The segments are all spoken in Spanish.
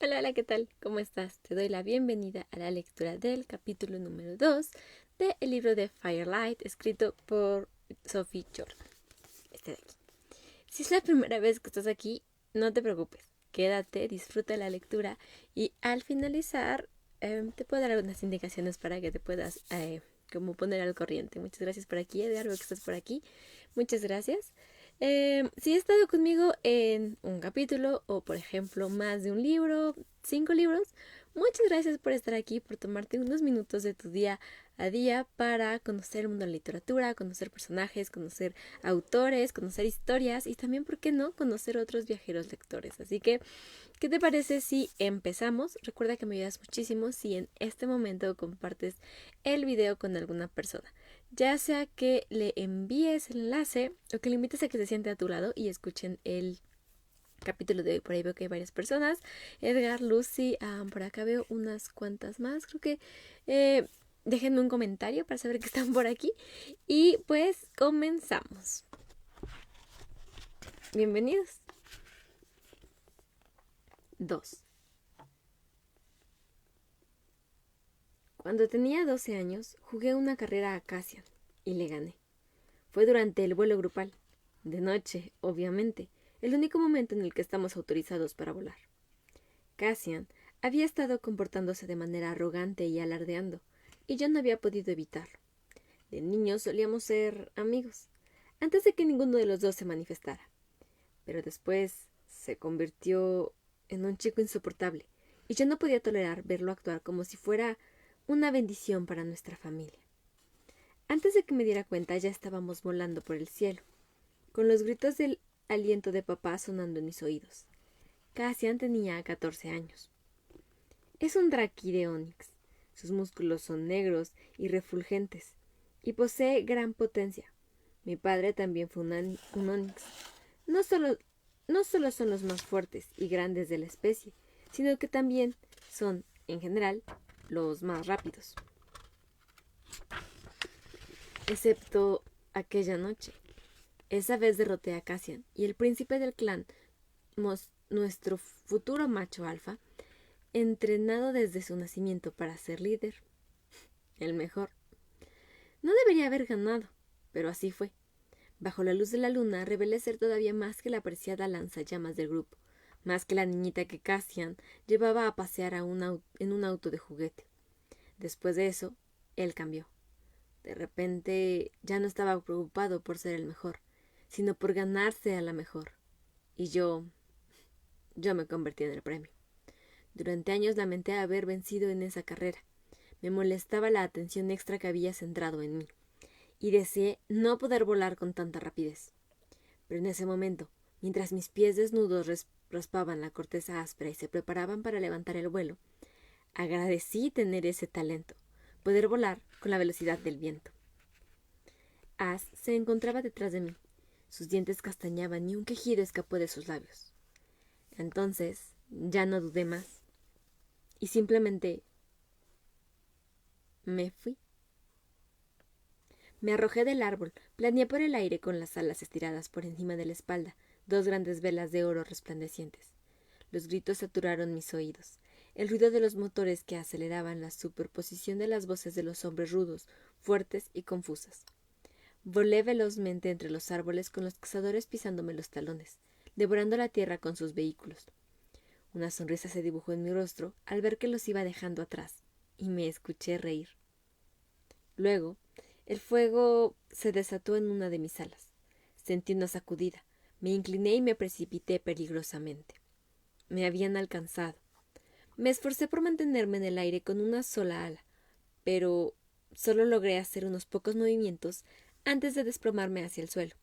Hola, hola, ¿qué tal? ¿Cómo estás? Te doy la bienvenida a la lectura del capítulo número 2 del libro de Firelight, escrito por Sophie Jordan. Este de aquí. Si es la primera vez que estás aquí, no te preocupes. Quédate, disfruta la lectura y al finalizar te puedo dar algunas indicaciones para que te puedas como poner al corriente. Muchas gracias por aquí, Edgar, veo que estás por aquí. Muchas gracias. Si has estado conmigo en un capítulo o, por ejemplo, más de un libro, 5 libros, muchas gracias por estar aquí, por tomarte unos minutos de tu día a día para conocer el mundo de la literatura, conocer personajes, conocer autores, conocer historias y también, ¿por qué no?, conocer otros viajeros lectores. Así que, ¿qué te parece si empezamos? Recuerda que me ayudas muchísimo si en este momento compartes el video con alguna persona. Ya sea que le envíes el enlace o que le invites a que se siente a tu lado y escuchen el capítulo de hoy. Por ahí veo que hay varias personas. Edgar, Lucy, por acá veo unas cuantas más. Creo que déjenme un comentario para saber que están por aquí. Y pues comenzamos. Bienvenidos. 2. Cuando tenía 12 años, jugué una carrera a Cassian y le gané. Fue durante el vuelo grupal. De noche, obviamente, el único momento en el que estamos autorizados para volar. Cassian había estado comportándose de manera arrogante y alardeando, y yo no había podido evitarlo. De niños solíamos ser amigos, antes de que ninguno de los dos se manifestara. Pero después se convirtió en un chico insoportable, y yo no podía tolerar verlo actuar como si fuera una bendición para nuestra familia. Antes de que me diera cuenta, ya estábamos volando por el cielo, con los gritos del aliento de papá sonando en mis oídos. Cassian tenía 14 años. Es un draki de Onix. Sus músculos son negros y refulgentes, y posee gran potencia. Mi padre también fue un Onix. No solo son los más fuertes y grandes de la especie, sino que también son, en general, los más rápidos. Excepto aquella noche. Esa vez derroté a Cassian y el príncipe del clan, nuestro futuro macho alfa, entrenado desde su nacimiento para ser líder. El mejor. No debería haber ganado, pero así fue. Bajo la luz de la luna revelé ser todavía más que la apreciada lanzallamas del grupo, más que la niñita que Cassian llevaba a pasear en un auto de juguete. Después de eso, él cambió. De repente ya no estaba preocupado por ser el mejor, sino por ganarse a la mejor. Y yo me convertí en el premio. Durante años lamenté haber vencido en esa carrera. Me molestaba la atención extra que había centrado en mí, y deseé no poder volar con tanta rapidez. Pero en ese momento, mientras mis pies desnudos raspaban la corteza áspera y se preparaban para levantar el vuelo, agradecí tener ese talento, poder volar con la velocidad del viento. As se encontraba detrás de mí. Sus dientes castañaban y un quejido escapó de sus labios. Entonces, ya no dudé más. Y simplemente me fui. Me arrojé del árbol, planeé por el aire con las alas estiradas por encima de la espalda, 2 grandes velas de oro resplandecientes. Los gritos saturaron mis oídos. El ruido de los motores que aceleraban la superposición de las voces de los hombres rudos, fuertes y confusas. Volé velozmente entre los árboles con los cazadores pisándome los talones, devorando la tierra con sus vehículos. Una sonrisa se dibujó en mi rostro al ver que los iba dejando atrás, y me escuché reír. Luego, el fuego se desató en una de mis alas. Sentí una sacudida. Me incliné y me precipité peligrosamente. Me habían alcanzado. Me esforcé por mantenerme en el aire con una sola ala, pero solo logré hacer unos pocos movimientos antes de desplomarme hacia el suelo.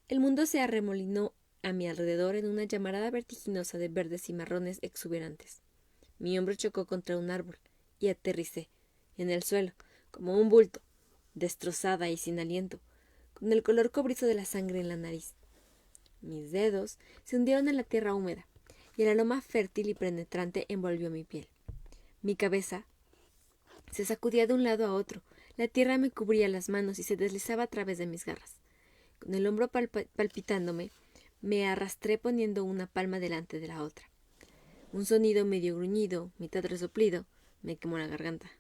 El mundo se arremolinó a mi alrededor en una llamarada vertiginosa de verdes y marrones exuberantes. Mi hombro chocó contra un árbol y aterricé en el suelo, como un bulto, destrozada y sin aliento, con el color cobrizo de la sangre en la nariz. Mis dedos se hundieron en la tierra húmeda, y el aroma fértil y penetrante envolvió mi piel. Mi cabeza se sacudía de un lado a otro, la tierra me cubría las manos y se deslizaba a través de mis garras. Con el hombro palpitándome, me arrastré poniendo una palma delante de la otra. Un sonido medio gruñido, mitad resoplido, me quemó la garganta.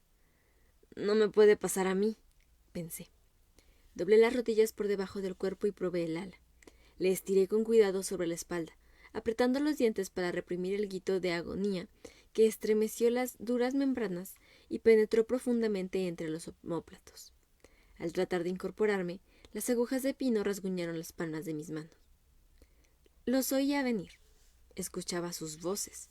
No me puede pasar a mí, pensé. Doblé las rodillas por debajo del cuerpo y probé el ala. Le estiré con cuidado sobre la espalda, apretando los dientes para reprimir el grito de agonía que estremeció las duras membranas y penetró profundamente entre los omóplatos. Al tratar de incorporarme, las agujas de pino rasguñaron las palmas de mis manos. Los oía venir. Escuchaba sus voces.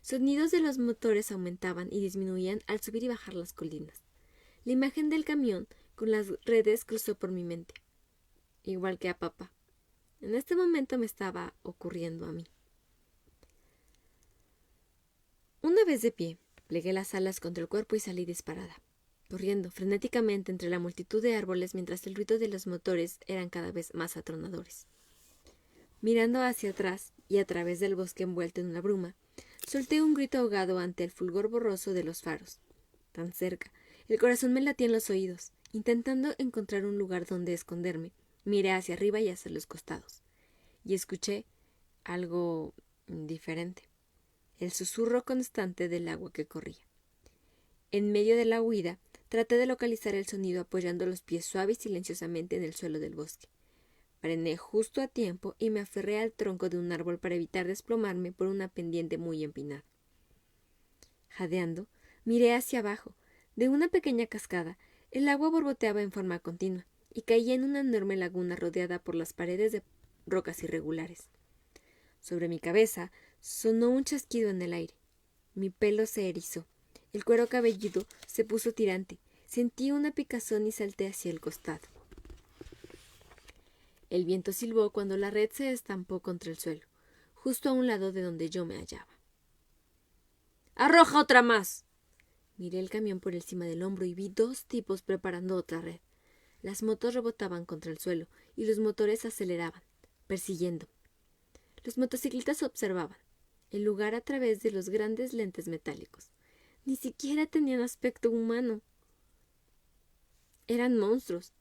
Sonidos de los motores aumentaban y disminuían al subir y bajar las colinas. La imagen del camión con las redes cruzó por mi mente. Igual que a papá. En este momento me estaba ocurriendo a mí. Una vez de pie, plegué las alas contra el cuerpo y salí disparada, corriendo frenéticamente entre la multitud de árboles mientras el ruido de los motores eran cada vez más atronadores. Mirando hacia atrás y a través del bosque envuelto en una bruma, solté un grito ahogado ante el fulgor borroso de los faros. Tan cerca, el corazón me latía en los oídos. Intentando encontrar un lugar donde esconderme, miré hacia arriba y hacia los costados, y escuché algo diferente, el susurro constante del agua que corría. En medio de la huida, traté de localizar el sonido apoyando los pies suave y silenciosamente en el suelo del bosque. Frené justo a tiempo y me aferré al tronco de un árbol para evitar desplomarme por una pendiente muy empinada. Jadeando, miré hacia abajo. De una pequeña cascada, el agua borboteaba en forma continua y caía en una enorme laguna rodeada por las paredes de rocas irregulares. Sobre mi cabeza sonó un chasquido en el aire. Mi pelo se erizó. El cuero cabelludo se puso tirante. Sentí una picazón y salté hacia el costado. El viento silbó cuando la red se estampó contra el suelo, justo a un lado de donde yo me hallaba. ¡Arroja otra más! Miré el camión por encima del hombro y vi 2 tipos preparando otra red. Las motos rebotaban contra el suelo y los motores aceleraban, persiguiendo. Los motociclistas observaban el lugar a través de los grandes lentes metálicos. Ni siquiera tenían aspecto humano. Eran monstruos.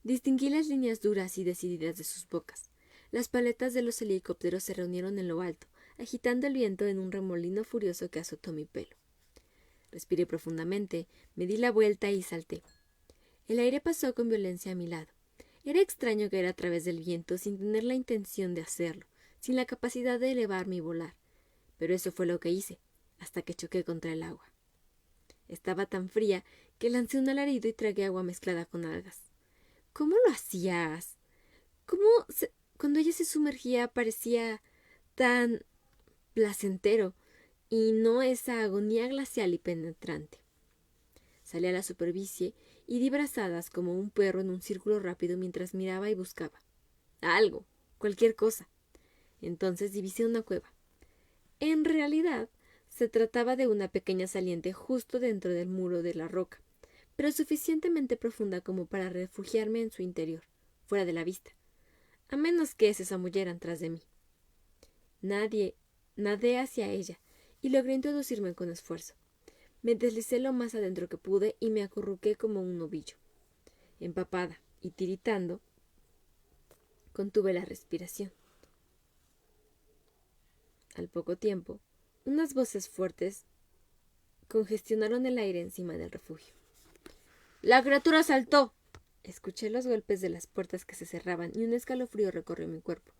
Distinguí las líneas duras y decididas de sus bocas. Las paletas de los helicópteros se reunieron en lo alto, agitando el viento en un remolino furioso que azotó mi pelo. Respiré profundamente, me di la vuelta y salté. El aire pasó con violencia a mi lado. Era extraño caer a través del viento sin tener la intención de hacerlo, sin la capacidad de elevarme y volar. Pero eso fue lo que hice, hasta que choqué contra el agua. Estaba tan fría que lancé un alarido y tragué agua mezclada con algas. ¿Cómo lo hacías? Cuando ella se sumergía parecía tan placentero y no esa agonía glacial y penetrante? Salí a la superficie y di brazadas como un perro en un círculo rápido mientras miraba y buscaba. Algo, cualquier cosa. Entonces divisé una cueva. En realidad, se trataba de una pequeña saliente justo dentro del muro de la roca, pero suficientemente profunda como para refugiarme en su interior, fuera de la vista, a menos que se zambullieran tras de mí. Nadé hacia ella y logré introducirme con esfuerzo. Me deslicé lo más adentro que pude y me acurruqué como un ovillo. Empapada y tiritando, contuve la respiración. Al poco tiempo, unas voces fuertes congestionaron el aire encima del refugio. ¡La criatura saltó! Escuché los golpes de las puertas que se cerraban y un escalofrío recorrió mi cuerpo.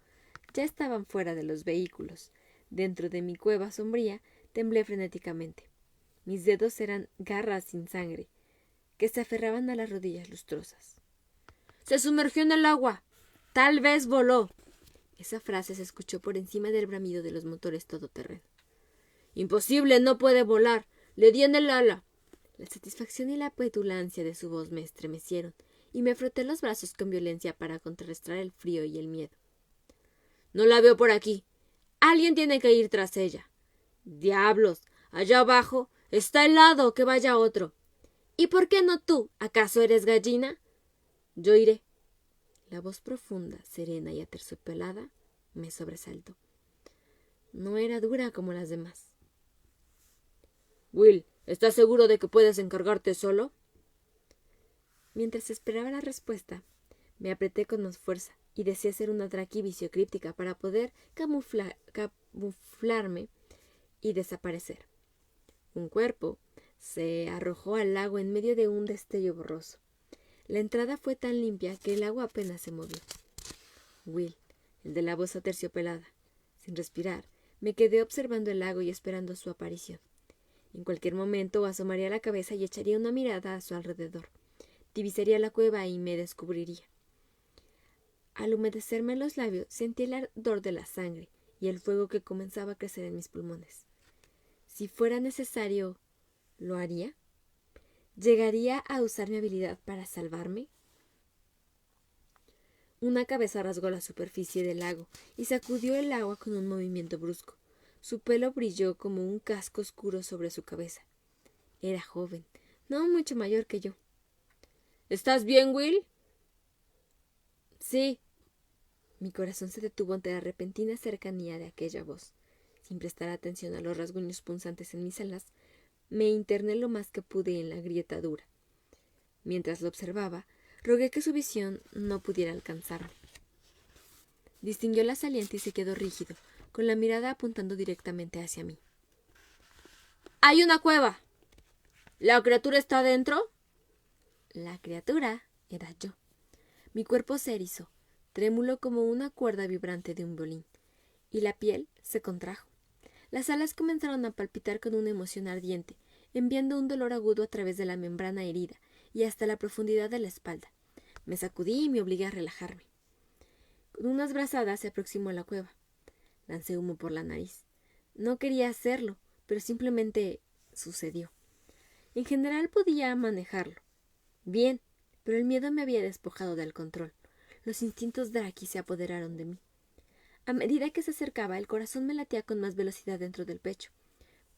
Ya estaban fuera de los vehículos. Dentro de mi cueva sombría temblé frenéticamente. Mis dedos eran garras sin sangre, que se aferraban a las rodillas lustrosas. ¡Se sumergió en el agua! ¡Tal vez voló! Esa frase se escuchó por encima del bramido de los motores todoterreno. ¡Imposible! ¡No puede volar! ¡Le di en el ala! La satisfacción y la petulancia de su voz me estremecieron, y me froté los brazos con violencia para contrarrestar el frío y el miedo. No la veo por aquí. Alguien tiene que ir tras ella. ¡Diablos! Allá abajo está helado. Que vaya otro. ¿Y por qué no tú? ¿Acaso eres gallina? Yo iré. La voz profunda, serena y aterciopelada me sobresaltó. No era dura como las demás. Will, ¿estás seguro de que puedes encargarte solo? Mientras esperaba la respuesta, me apreté con más fuerza y deseé hacer una traquivisio críptica para poder camuflarme y desaparecer. Un cuerpo se arrojó al lago en medio de un destello borroso. La entrada fue tan limpia que el agua apenas se movió. Will, el de la voz aterciopelada. Sin respirar, me quedé observando el lago y esperando su aparición. En cualquier momento asomaría la cabeza y echaría una mirada a su alrededor. Divisaría la cueva y me descubriría. Al humedecerme los labios, sentí el ardor de la sangre y el fuego que comenzaba a crecer en mis pulmones. Si fuera necesario, ¿lo haría? ¿Llegaría a usar mi habilidad para salvarme? Una cabeza rasgó la superficie del lago y sacudió el agua con un movimiento brusco. Su pelo brilló como un casco oscuro sobre su cabeza. Era joven, no mucho mayor que yo. ¿Estás bien, Will? Sí. Mi corazón se detuvo ante la repentina cercanía de aquella voz. Sin prestar atención a los rasguños punzantes en mis alas, me interné lo más que pude en la grieta dura. Mientras lo observaba, rogué que su visión no pudiera alcanzarme. Distinguió la saliente y se quedó rígido, con la mirada apuntando directamente hacia mí. ¡Hay una cueva! ¿La criatura está adentro? La criatura era yo. Mi cuerpo se erizó, trémulo como una cuerda vibrante de un violín, y la piel se contrajo. Las alas comenzaron a palpitar con una emoción ardiente, enviando un dolor agudo a través de la membrana herida y hasta la profundidad de la espalda. Me sacudí y me obligué a relajarme. Con unas brazadas se aproximó a la cueva. Lancé humo por la nariz. No quería hacerlo, pero simplemente sucedió. En general podía manejarlo. Bien, pero el miedo me había despojado del control. Los instintos Draki se apoderaron de mí. A medida que se acercaba, el corazón me latía con más velocidad dentro del pecho.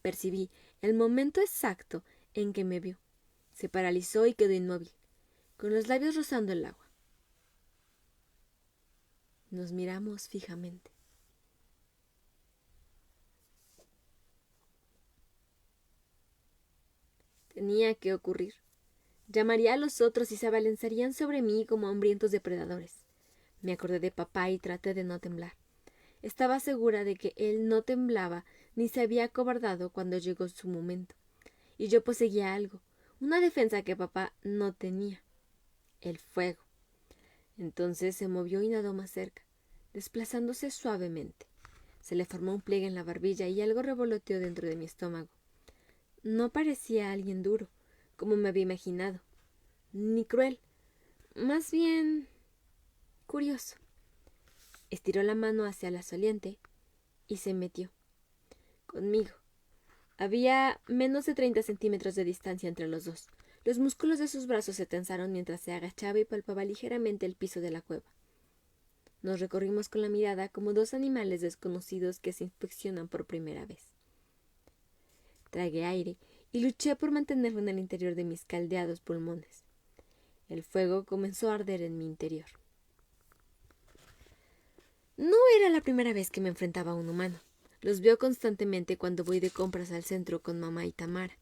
Percibí el momento exacto en que me vio. Se paralizó y quedó inmóvil, con los labios rozando el agua. Nos miramos fijamente. Tenía que ocurrir. Llamaría a los otros y se abalanzarían sobre mí como hambrientos depredadores. Me acordé de papá y traté de no temblar. Estaba segura de que él no temblaba ni se había acobardado cuando llegó su momento. Y yo poseía algo, una defensa que papá no tenía: el fuego. Entonces se movió y nadó más cerca, desplazándose suavemente. Se le formó un pliegue en la barbilla y algo revoloteó dentro de mi estómago. No parecía alguien duro, como me había imaginado, ni cruel, más bien curioso. Estiró la mano hacia la soliente y se metió conmigo. Había menos de 30 centímetros de distancia entre los dos. Los músculos de sus brazos se tensaron mientras se agachaba y palpaba ligeramente el piso de la cueva. Nos recorrimos con la mirada como dos animales desconocidos que se inspeccionan por primera vez. Tragué aire y luché por mantenerlo en el interior de mis caldeados pulmones. El fuego comenzó a arder en mi interior. No era la primera vez que me enfrentaba a un humano. Los veo constantemente cuando voy de compras al centro con mamá y Tamara.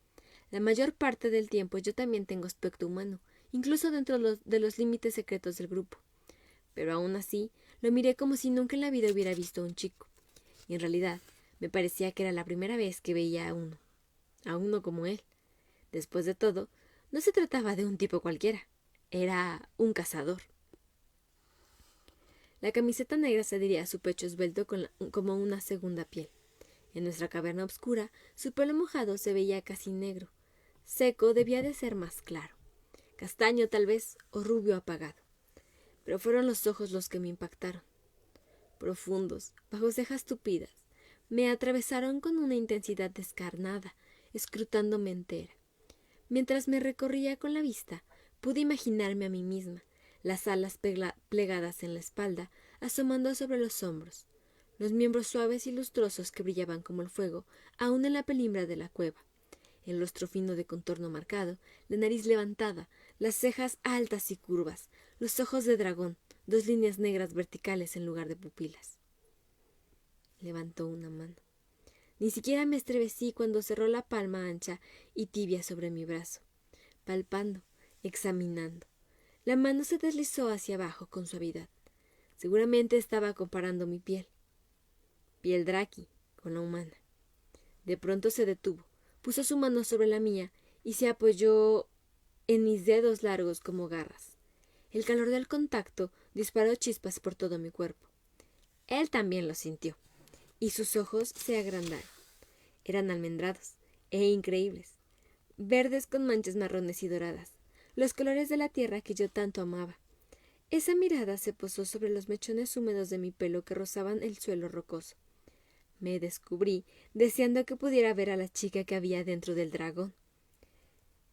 La mayor parte del tiempo yo también tengo aspecto humano, incluso dentro de los límites secretos del grupo. Pero aún así, lo miré como si nunca en la vida hubiera visto a un chico. Y en realidad, me parecía que era la primera vez que veía a uno como él. Después de todo, no se trataba de un tipo cualquiera. Era un cazador. La camiseta negra se adhería a su pecho esbelto como una segunda piel. En nuestra caverna oscura, su pelo mojado se veía casi negro. Seco debía de ser más claro. Castaño, tal vez, o rubio apagado. Pero fueron los ojos los que me impactaron. Profundos, bajo cejas tupidas, me atravesaron con una intensidad descarnada, escrutándome entera. Mientras me recorría con la vista, pude imaginarme a mí misma, las alas plegadas en la espalda, asomando sobre los hombros, los miembros suaves y lustrosos que brillaban como el fuego, aún en la penumbra de la cueva, el rostro fino de contorno marcado, la nariz levantada, las cejas altas y curvas, los ojos de dragón, 2 líneas negras verticales en lugar de pupilas. Levantó una mano. Ni siquiera me estremecí cuando cerró la palma ancha y tibia sobre mi brazo, palpando, examinando. La mano se deslizó hacia abajo con suavidad. Seguramente estaba comparando mi piel draki, con la humana. De pronto se detuvo, puso su mano sobre la mía y se apoyó en mis dedos largos como garras. El calor del contacto disparó chispas por todo mi cuerpo. Él también lo sintió, y sus ojos se agrandaron. Eran almendrados e increíbles, verdes con manchas marrones y doradas, los colores de la tierra que yo tanto amaba. Esa mirada se posó sobre los mechones húmedos de mi pelo que rozaban el suelo rocoso. Me descubrí, deseando que pudiera ver a la chica que había dentro del dragón.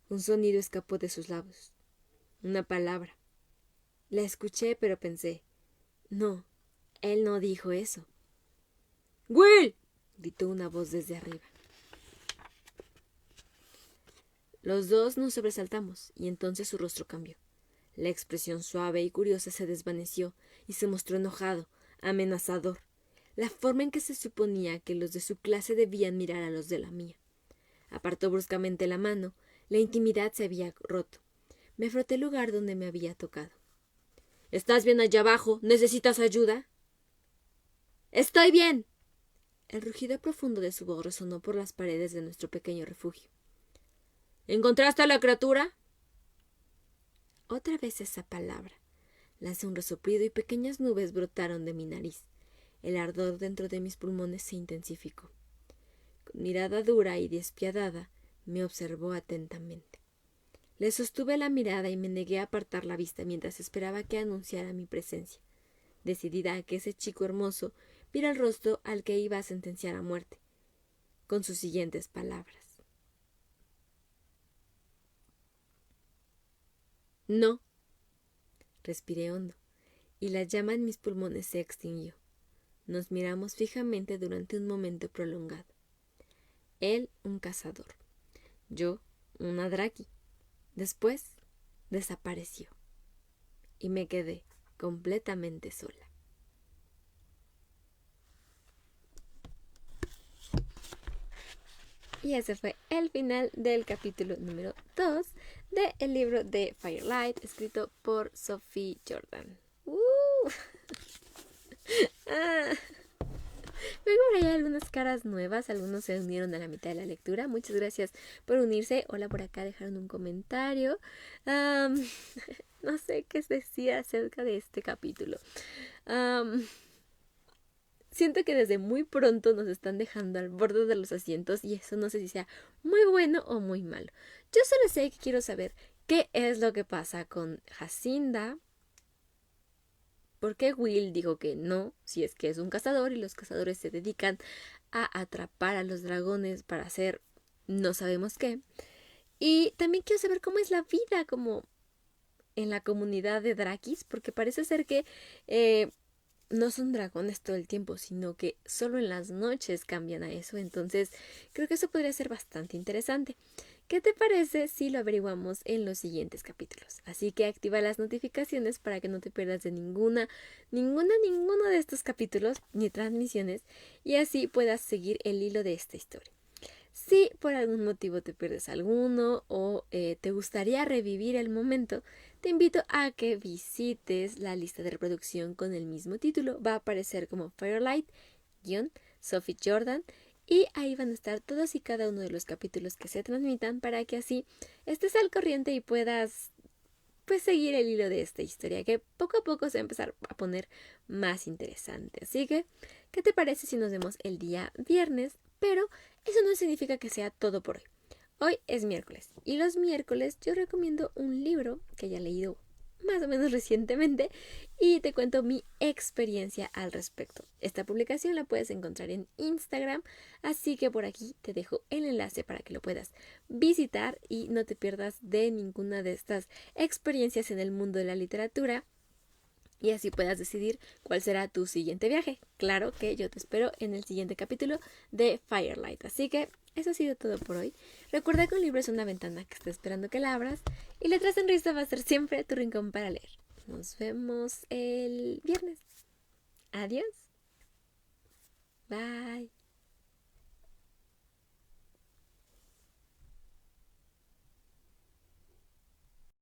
Un sonido escapó de sus labios. Una palabra. La escuché, pero pensé, no, él no dijo eso. ¡Will! Gritó una voz desde arriba. Los dos nos sobresaltamos, y entonces su rostro cambió. La expresión suave y curiosa se desvaneció, y se mostró enojado, amenazador, la forma en que se suponía que los de su clase debían mirar a los de la mía. Apartó bruscamente la mano, la intimidad se había roto. Me froté el lugar donde me había tocado. ¿Estás bien allá abajo? ¿Necesitas ayuda? ¡Estoy bien! El rugido profundo de su voz resonó por las paredes de nuestro pequeño refugio. ¿Encontraste a la criatura? Otra vez esa palabra. Lancé un resoplido y pequeñas nubes brotaron de mi nariz. El ardor dentro de mis pulmones se intensificó. Con mirada dura y despiadada, me observó atentamente. Le sostuve la mirada y me negué a apartar la vista mientras esperaba que anunciara mi presencia, decidida a que ese chico hermoso viera el rostro al que iba a sentenciar a muerte, con sus siguientes palabras. No. Respiré hondo, y la llama en mis pulmones se extinguió. Nos miramos fijamente durante un momento prolongado. Él, un cazador. Yo, una draki. Después, desapareció. Y me quedé completamente sola. Y ese fue el final del capítulo número 2 del libro de Firelight, escrito por Sophie Jordan. Veo por ahí algunas caras nuevas, algunos se unieron a la mitad de la lectura. Muchas gracias por unirse. Hola, por acá dejaron un comentario. No sé qué decir acerca de este capítulo. Siento que desde muy pronto nos están dejando al borde de los asientos y eso no sé si sea muy bueno o muy malo. Yo solo sé que quiero saber qué es lo que pasa con Jacinda. ¿Por qué Will dijo que no? Si es que es un cazador y los cazadores se dedican a atrapar a los dragones para hacer no sabemos qué. Y también quiero saber cómo es la vida como en la comunidad de Drakis, porque parece ser que no son dragones todo el tiempo, sino que solo en las noches cambian a eso. Entonces creo que eso podría ser bastante interesante. ¿Qué te parece si lo averiguamos en los siguientes capítulos? Así que activa las notificaciones para que no te pierdas de ninguno de estos capítulos ni transmisiones y así puedas seguir el hilo de esta historia. Si por algún motivo te pierdes alguno o te gustaría revivir el momento, te invito a que visites la lista de reproducción con el mismo título. Va a aparecer como Firelight-Sophie Jordan y ahí van a estar todos y cada uno de los capítulos que se transmitan para que así estés al corriente y puedas seguir el hilo de esta historia que poco a poco se va a empezar a poner más interesante. Así que, ¿qué te parece si nos vemos el día viernes? Pero eso no significa que sea todo por hoy. Hoy es miércoles y los miércoles yo recomiendo un libro que haya leído más o menos recientemente y te cuento mi experiencia al respecto. Esta publicación la puedes encontrar en Instagram, así que por aquí te dejo el enlace para que lo puedas visitar y no te pierdas de ninguna de estas experiencias en el mundo de la literatura y así puedas decidir cuál será tu siguiente viaje. Claro que yo te espero en el siguiente capítulo de Firelight. Así que eso ha sido todo por hoy. Recuerda que un libro es una ventana que está esperando que la abras y Letras en Risa va a ser siempre tu rincón para leer. Nos vemos el viernes. Adiós. Bye.